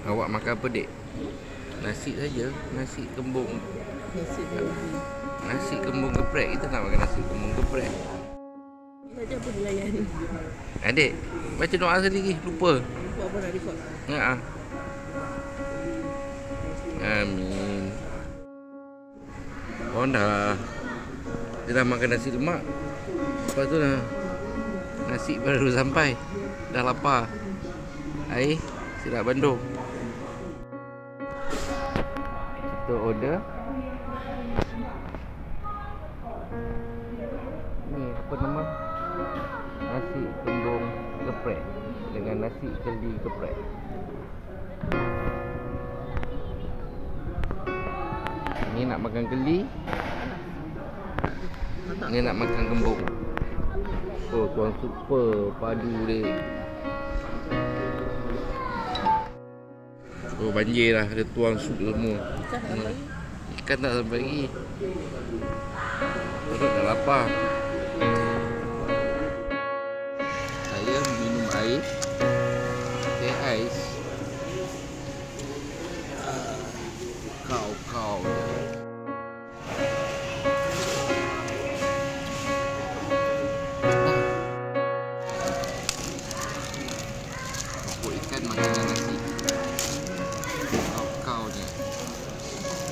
Awak makan apa, Dek? Nasi saja, nasi kembung. Nasi kembung geprek. Kita nak makan nasi kembung geprek. Saja apa dilayan. Adik, baca doa sendiri. Lupa. Buat apa nak record? Ya. Amin. Oh dah. Dia dah makan nasi lemak. Lepas tu dah nasi baru sampai. Dah lapar. Air sirap Bandung. Kita order. Ni apa nama? Nasi kembung geprek dengan nasi keli geprek. Ni nak makan keli. Ni nak makan kembung. Oh, tuan super padu dia. Oh, banjir lah. Dia tuang sup semua. Ikan tak sampai lagi. Perut dah lapar. Saya minum air. Teh ais. Kau je. Pupuk ikan makan nasi. Kau je.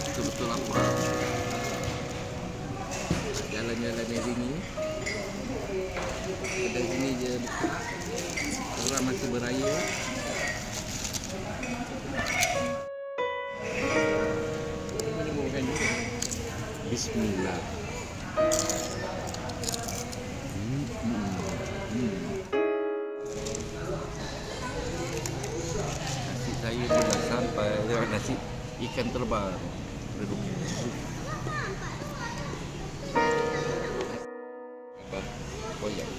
Betul-betul lapar. Jalan-jalan hari ni. Kedai sini je buka. Orang masih beraya. Bismillah. Nasi saya pun dah sampai. Tengok nasi ikan terbang. Koyak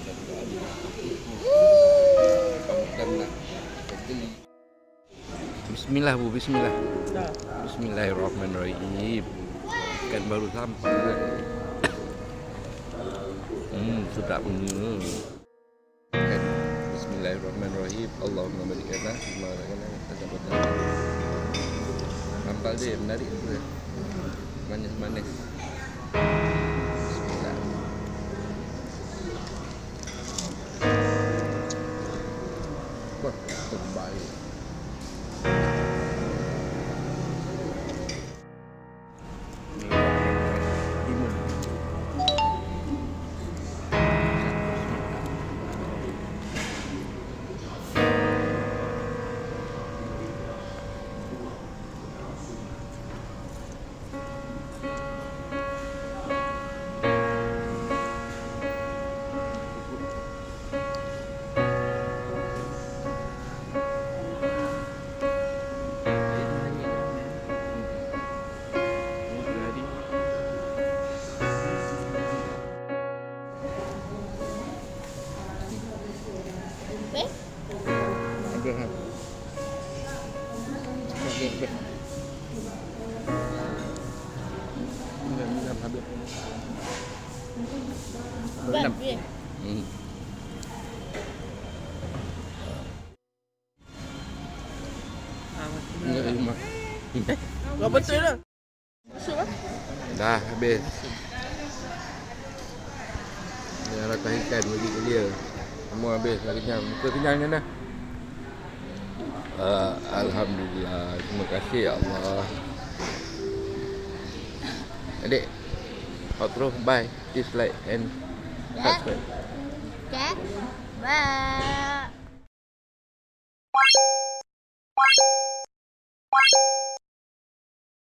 Bismillah bu, bismillah. Bismillahirrahmanirrahim. Ikan baru sampai. Sedap punya. Bismillahirrahmanirrahim. Allahumma barik lana. Nampak dia menarik tu. Manis-manis. Bismillah. Wah, terbaik. Gak betul lah. Masuk lah. Dah habis. Dia rakah ikan bagi ke dia. Semua habis, dah kenyang. Muka kenyang kan dah. Alhamdulillah. Terima kasih ya Allah. Adik, outro, bye. Please like and subscribe. Okay. Bye.